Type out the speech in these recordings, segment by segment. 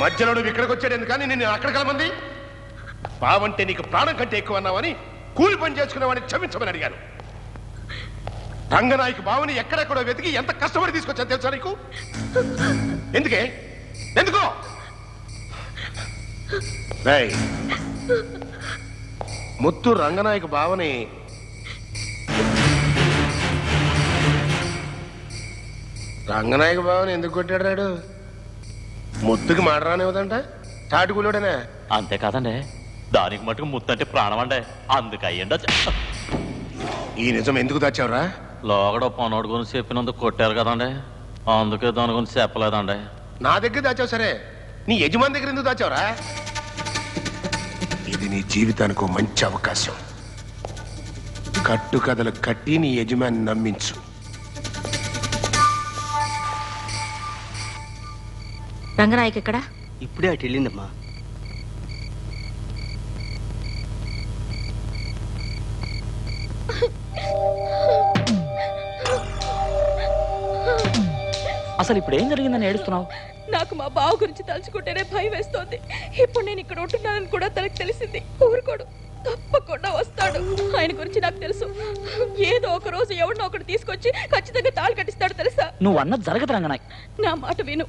మధ్యలో నువ్వు ఇక్కడికి వచ్చాడు కానీ నేను అక్కడ కలమంది బావంటే నీకు ప్రాణం కంటే ఎక్కువ అన్నావని కూలి పని చేసుకునేవాడిని క్షమించమని అడిగాను. రంగనాయకు బావని ఎక్కడెక్కడో వెతికి ఎంత కష్టపడి తీసుకొచ్చాను తెలుసా నీకు? ఎందుకే ఎందుకో ముత్తు రంగనాయకు బావని రంగనాయక బావని ఎందుకు కొట్టాడు రాడు? ముత్తుకి మాడరానివ్వదంట తాటికూలోడనే. అంతేకాదండి, దానికి మటుకు ముత్తు అంటే ప్రాణం అండి, అందుకు అయ్యండి. ఈ నిజం ఎందుకు దాచావురా? లోగడ పనోడు గురించి చెప్పినందుకు కొట్టారు కదండి, అందుకే దాని గురించి చెప్పలేదండి. నా దగ్గర దాచావు సరే, నీ యజమాని దగ్గర ఎందుకు దాచావురా? ఇది నీ జీవితానికి మంచి అవకాశం. కట్టు కథలు కట్టి నీ యజమాని నమ్మించు. రంగనాయక్ ఎక్కడా? ఇప్పుడే అటు వెళ్ళిందమ్మా. అసలు ఇప్పుడు ఏం జరిగిందని ఏడుస్తున్నావు? నాకు మా బావ గురించి తలుచుకుంటేనే భయం వేస్తోంది. ఇప్పుడు నేను ఇక్కడ ఉంటున్నానని కూడా తనకు తెలిసింది. ఊరుకోడు, తప్పకుండా వస్తాడు. ఆయన గురించి నాకు తెలుసు. ఏదో ఒక రోజు ఎవరినో ఒకటి తీసుకొచ్చి ఖచ్చితంగా తాళి కట్టిస్తాడు తెలుసా? నువ్వు అన్నది జరగదు రంగనాయ్. నా మాట విను.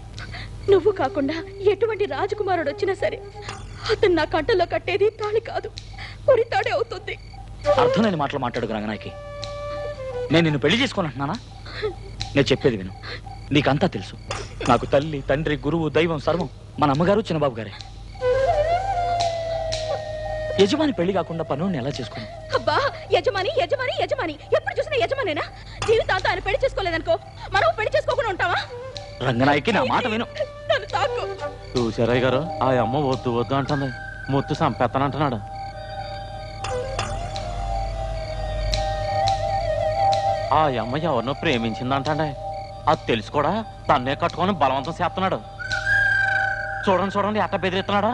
నువ్వు కాకుండా ఎటువంటి రాజకుమారుడు వచ్చినా సరే అతను నా కంటల్లో కట్టేది తాళి కాదు, పొరితాడే అవుతుంది. అర్థం లేని మాటలు మాట్లాడు రంగనాయకి. నేను నిన్ను పెళ్లి చేసుకోనంటున్నానా? నేను చెప్పేది విను. నీకంతా తెలుసు. నాకు తల్లి, తండ్రి, గురువు, దైవం సర్వం మన అమ్మగారు చిన్నబాబు గారే. యజమాని పెళ్లి కాకుండా పనులను ఎలా చేసుకున్నావు? అబ్బా, యజమాని యజమాని యజమాని, ఎప్పుడు చూసినా యజమానేనా? జీవితాంతం ఆయన పెళ్లి చేసుకోలేదనుకో, మనం పెళ్లి చేసుకోకుండా ఉంటావా? రంగనాయకి నా మాట విను. నన్ను తాకు. చూసారయ్య గారు, ఆ అమ్మ వద్దు వద్దు అంటుంది, ముత్తు సంపెత్తనంటున్నాడు. ఆ అమ్మ ఎవరినో ప్రేమించిందంటే అది తెలుసు కూడా తన్నే కట్టుకొని బలవంతం చేస్తున్నాడు. చూడండి చూడండి ఎట్ట బెదిరిస్తున్నాడా.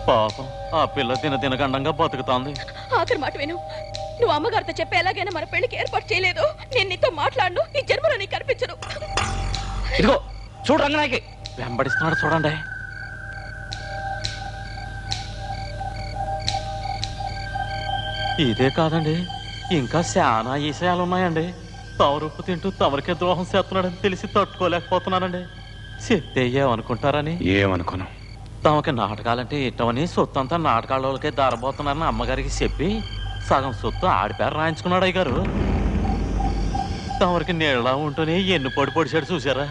పాపం ఆ పిల్ల తినగండంగా బతుకుతోంది. ఆఖరి మాట విను. నువ్వు అమ్మగారితో చెప్పి ఎలాగైనా మన పెళ్లికి ఏర్పాటు చేయలేదు. నేను నీతో మాట్లాడను, ఈ జన్మలో నీకు కనిపించను. ఇదిగో చూడు రంగనాయకి వెంబడిస్తున్నాడు చూడండి. ఇదే కాదండి, ఇంకా చాలా ఈసయాలు ఉన్నాయండి. తమరుప్పు తింటూ తమరికే ద్రోహం చేస్తున్నాడని తెలిసి తట్టుకోలేకపోతున్నానండి. చెప్తే ఏమనుకుంటారని. ఏమనుకున్నాం? తమకి నాటకాలంటే ఇట్టమని సొత్తు అంతా నాటకాలకే దారబోతున్నారని అమ్మగారికి చెప్పి సగం సొత్తు ఆడిపేర రాయించుకున్నాడు అయ్య గారు. తమరికి నీళ్ళ ఉంటూనే ఎన్ని పొడిచాడు చూసారా?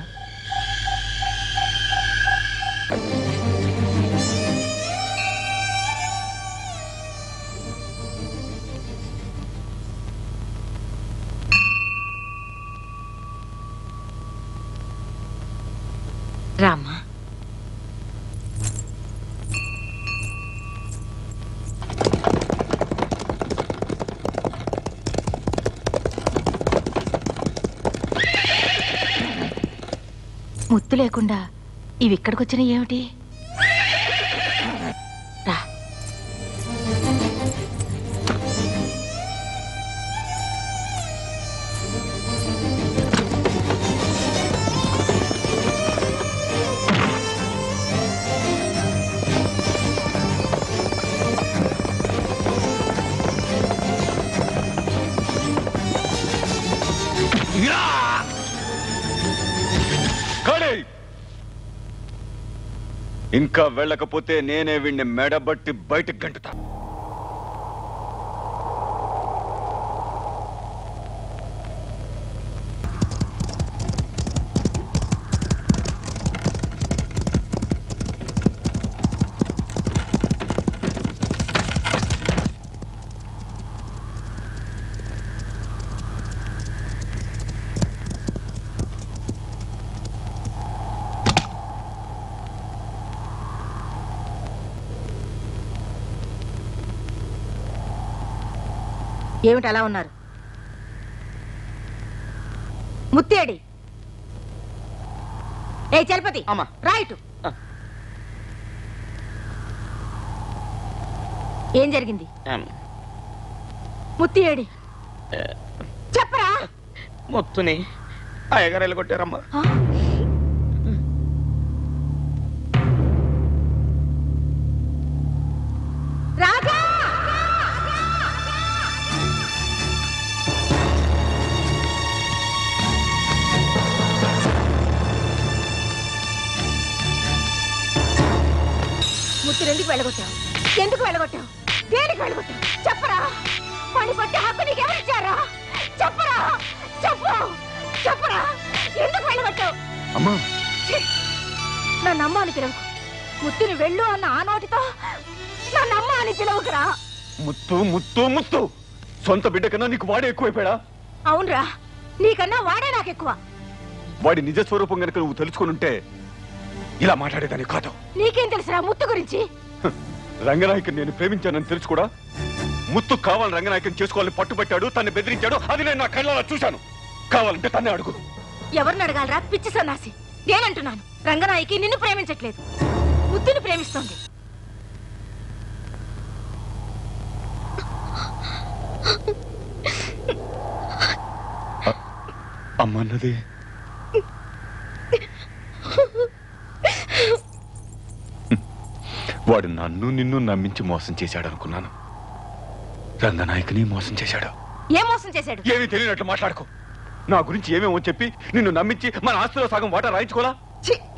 రామ్మా. ముత్తు లేకుండా ఇవి ఇక్కడికి వచ్చినాయి ఏమిటి? రా. ఇంకా వెళ్ళకపోతే నేనే వీడిని మెడబట్టి బయటకు గంటుతా. ఏమిటి అలా ఉన్నారు? ముత్తేడి. ఏ చలపతి, రైట్. ఏం జరిగింది? ముత్తేడి చెప్పరా? మొత్తుని అయ్యగారు వెళ్ళగొట్టారమ్మా. ఎందుకు వెళ్ళగొట్టావు? ఎందుకు వెళ్ళగొట్టావు? దేనికి వెళ్ళగొట్టావు? చెప్పరా? పని కొట్టే హక్కు నీకు ఎవరిచ్చారా? చెప్పరా? చెప్పు, చెప్పరా? ఎందుకు వెళ్ళగొట్టావు? అమ్మా, నన్ను అమ్మ అని పిలవకు. ముత్తుని వెళ్ళు అన్న ఆ నోటితో నన్ను అమ్మ అని పిలవకురా. ముత్తు ముత్తు ముత్తు సొంత బిడ్డ కన్నా నీకు వాడే ఎక్కువైపోయాడా? అవునరా, నీకన్నా వాడే నాకెక్కువ. వాడి నిజ స్వరూపం గనక నువ్వు తెలుసుకునుంటే ఇలా మాట్లాడేదాన్ని కాదు. నీకేం తెలుసురా ముత్తు గురించి? రంగనాయకుని నేను ప్రేమించానని తెలుసు కూడా ముత్తు కావాలని రంగనాయకుని చేసుకోవాలని పట్టుబట్టాడు, తన్ని బెదిరించాడు. అది నేను నా కళ్ళలో చూశాను. కావాలంటే తన్నే అడుగు. ఎవరిని అడగాలరా పిచ్చి సన్నాసి? నేనంటున్నాను, రంగనాయకి నిన్ను ప్రేమించట్లేదు, ముత్తుని ప్రేమిస్తోంది. అమ్మన్నది వాడు నన్ను నిన్ను నమ్మించి మోసం చేశాడు అనుకున్నాను. రంగనాయకుని మోసం చేశాడు. ఏం మోసం చేశాడు? ఏమీ తెలియనట్లు మాట్లాడుకో. నా గురించి ఏమేమో చెప్పి నిన్ను నమ్మించి మన ఆస్తిలో సగం వాటా రాయించుకోలా?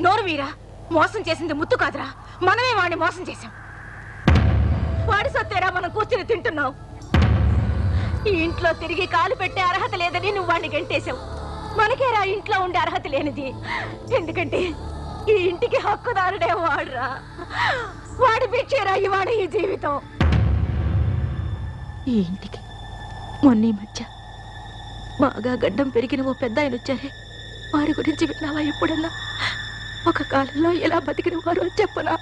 నోరు వీరా, మోసం చేసింది ముత్తు కాదురా, మనమే వాడిని మోసం చేశాం. వాడి సత్తేరా మనం కూర్చుని తింటున్నావు. ఈ ఇంట్లో తిరిగి కాలు పెట్టే అర్హత లేదని నువ్వు వాడిని గెంటేశావు. మనకేరా ఇంట్లో ఉండే అర్హత లేనిది. ఎందుకంటే ఈ ఇంటికి హక్కుదారుడే వాడురా. వాడి భిక్షేరా ఇవాడు ఈ జీవితం. ఈ ఇంటికి మొన్న మధ్య బాగా గడ్డం పెరిగిన ఓ పెద్ద ఆయన వచ్చారే, వారి గురించి విన్నావా ఎప్పుడన్నా? ఒక కాలంలో ఎలా బతికిన వారు చెప్పనా?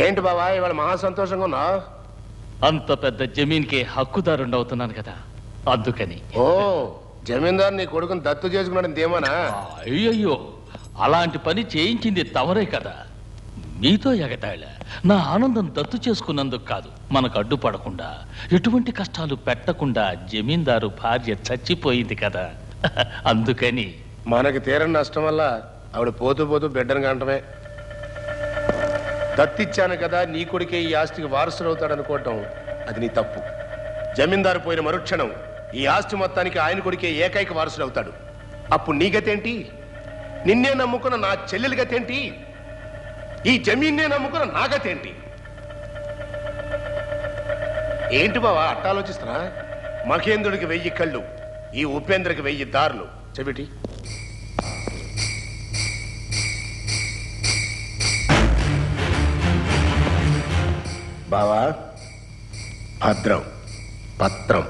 ఏంటి బావా ఇవాళ మహా సంతోషంగా ఉన్నా? అంత పెద్ద జమీన్కి హక్కుదారుండి అవుతున్నాను కదా, అందుకని. ఓ జమీందారు నీ కొడుకుని దత్తు చేసుకున్నాడు దేమనా? అయ్యయ్యో, అలాంటి పని చేయించింది తమరే కదా. మీతో ఎగతాళ నా ఆనందం దత్తు చేసుకున్నందుకు కాదు, మనకు అడ్డుపడకుండా ఎటువంటి కష్టాలు పెట్టకుండా జమీందారు భార్య చచ్చిపోయింది కదా, అందుకని. మనకి తీరని నష్టం వల్ల ఆవిడ పోతూ పోతూ బిడ్డను కంటమే. దత్తిచ్చాను కదా నీ కొడుకే ఈ ఆస్తికి వారసుడు అవుతాడు అనుకోవటం అది నీ తప్పు. జమీందారు పోయిన మరుక్షణం ఈ ఆస్తి మొత్తానికి ఆయన కొడుకే ఏకైక వారసుడు అవుతాడు. అప్పుడు నీ గతేంటి? నిన్నే నమ్ముకున్న నా చెల్లెలి గతేంటి? ఈ జమీన్నే నమ్ముకున్న నా గతేంటి? ఏంటి బావా అట్టాలోచిస్తున్నా? మహేంద్రుడికి 1000 కళ్ళు, ఈ ఉపేంద్రకి 1000 దారులు. చెబిటి బావా, భద్రం పత్రం.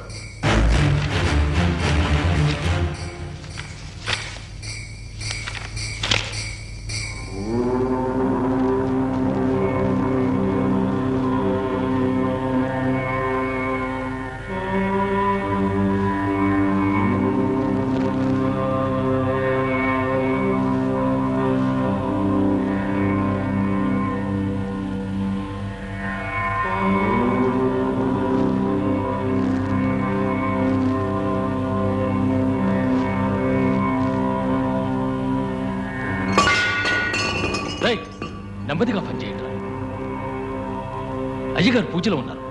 నెమ్మదిగా పనిచేయండి. అయ్యగారు పూజలో ఉన్నారు.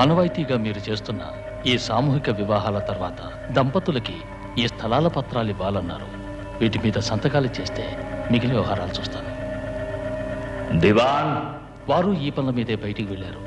ఆనవాయితీగా మీరు చేస్తున్న ఈ సామూహిక వివాహాల తర్వాత దంపతులకి ఈ స్థలాల పత్రాలు ఇవ్వాలన్నారు. వీటి మీద సంతకాలు చేస్తే మిగిలిన వ్యవహారాలు చూస్తాను. దివాన్ వారు ఈ పనుల మీదే బయటికి వెళ్ళారు.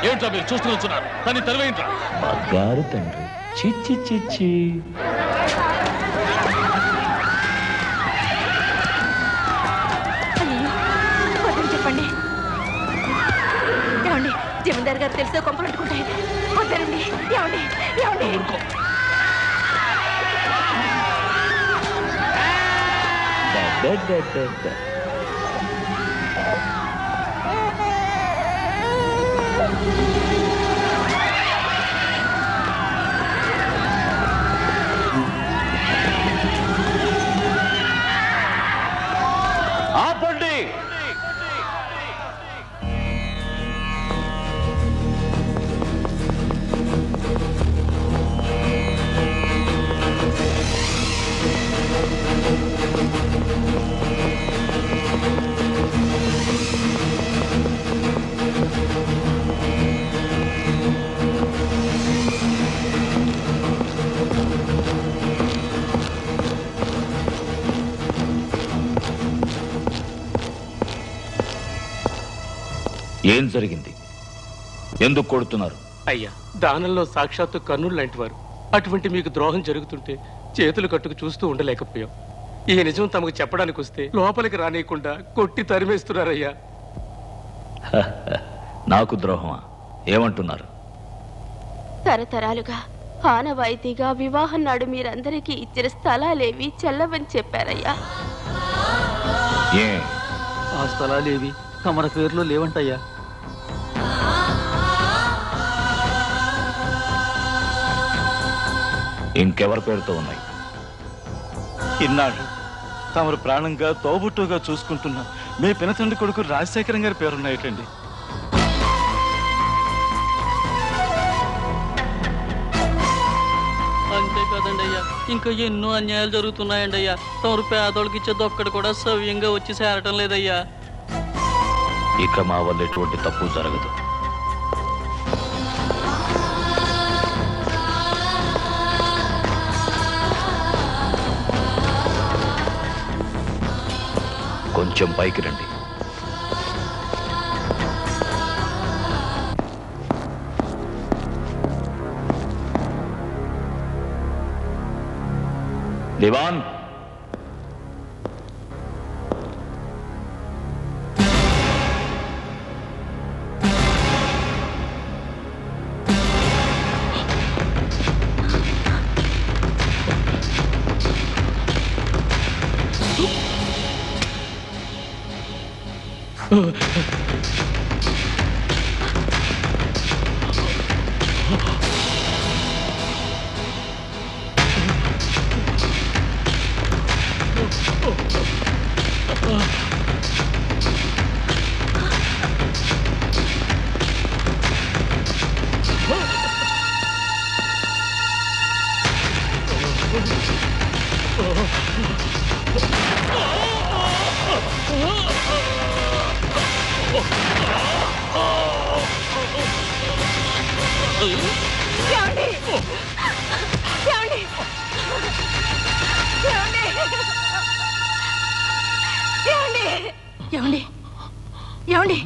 ఏమిటా మీరు చూస్తూ వచ్చున్నారు? కానీ తెలివేంట్రా? బంగారు తండ్రి చిచ్చి చిచ్చి. చెప్పండి ఏమండి, జమీందారు గారు తెలిసే కొంపలు అంటుకుంటాయి. వద్దరండి. ఏమండి ఏమండి ఆపండి. ఏం జరిగింది? ఎందుకు కొడుతున్నారు? అయ్యా, దానంలో సాక్షాత్తు కర్నూలు లాంటి వారు. అటువంటి మీకు ద్రోహం జరుగుతుంటే చేతులు కట్టుకు చూస్తూ ఉండలేకపోయాం. ఈ నిజం తమకు చెప్పడానికి వస్తే లోపలికి రానియకుండా కొట్టి తరిమేస్తున్నారయ్యా. నాకు ద్రోహమా? ఏమంటున్నారు? తరతరాలుగా ఆనవాయితీగా వివాహం నాడు మీరందరికీ ఇచ్చిన స్థలాలేవి చెల్లవని చెప్పారయ్యా. ఏ ఆ స్థలాలేవి తమర పేర్లో లేవంటయ్యా. ఇంకెవరి పేరుతో ఉన్నాయి? ఇన్నాళ్ళు తమరు ప్రాణంగా తోబుట్టుగా చూసుకుంటున్న మీ పినతండ్రి కొడుకు రాజశేఖరం గారి పేరున్నాయటండి. అంతే కదండి అయ్యా, ఇంకా ఎన్నో అన్యాయాలు జరుగుతున్నాయండి అయ్యా. తమరు పేదోళ్ళకి ఇచ్చేది ఒక్కడు కూడా సవ్యంగా వచ్చి చేరటం లేదయ్యా. ఇక మా వల్ల ఎటువంటి తప్పు జరగదు. కొంచెం పైకి రండి. దివాన్, ఏమండి ఏమండి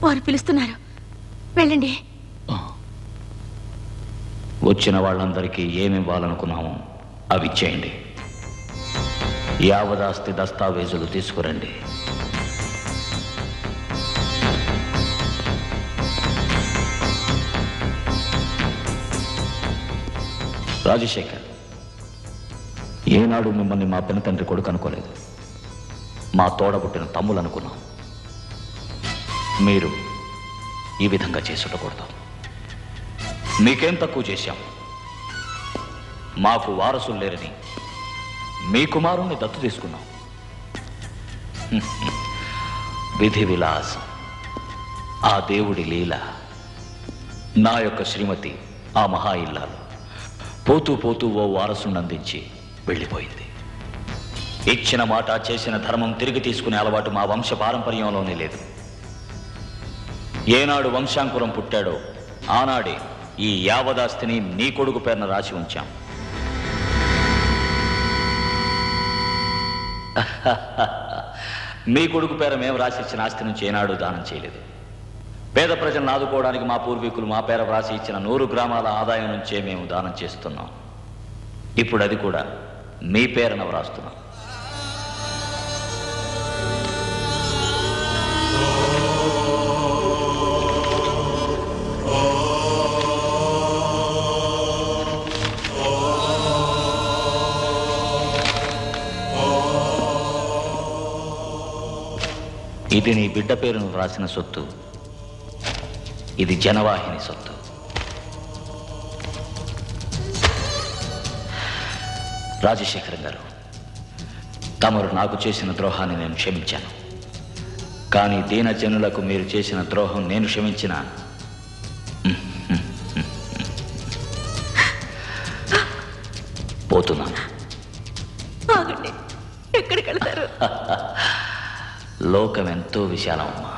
వారు పిలుస్తున్నారు, వెళ్ళండి. వచ్చిన వాళ్ళందరికీ ఏమివ్వాలనుకున్నామో అవి ఇచ్చేయండి. యావదాస్తి దస్తావేజులు తీసుకురండి. రాజశేఖర్, ఏనాడు మిమ్మల్ని మా పినతండ్రి కొడుకు అనుకోలేదు, మా తోడబుట్టిన తమ్ములు అనుకున్నాం. మీరు ఈ విధంగా చేసుండకూడదు. మీకేం తక్కువ చేశాం? మాకు వారసులు లేరని మీ కుమారుణ్ణి దత్తు తీసుకున్నాం. విధి విలాసం, ఆ దేవుడి లీల. నా యొక్క శ్రీమతి ఆ మహా ఇల్లాలు పోతూ పోతూ ఓ వారసుని అందించి వెళ్ళిపోయింది. ఇచ్చిన మాట, చేసిన ధర్మం తిరిగి తీసుకునే అలవాటు మా వంశ పారంపర్యంలోనే లేదు. ఏనాడు వంశాంకురం పుట్టాడో ఆనాడే ఈ యావదాస్తిని నీ కొడుకు పేరున రాసి ఉంచాం. మీ కొడుకు పేర మేము రాసిచ్చిన ఆస్తి నుంచి ఏనాడు దానం చేయలేదు. పేద ప్రజలను ఆదుకోవడానికి మా పూర్వీకులు మా పేర వ్రాసి ఇచ్చిన 100 గ్రామాల ఆదాయం నుంచే మేము దానం చేస్తున్నాం. ఇప్పుడు అది కూడా మీ పేరున వ్రాస్తున్నాం. ఇది నీ బిడ్డ పేరును వ్రాసిన సొత్తు. ఇది జనవాహిని సొత్తు. రాజశేఖరం గారు, తమరు నాకు చేసిన ద్రోహాన్ని నేను క్షమించాను. కానీ దీనజనులకు మీరు చేసిన ద్రోహం నేను క్షమించిన పోతున్నాను. ఆగండి, ఎక్కడికి వెళ్తారు? లోకం ఎంతో విశాలమమ్మా.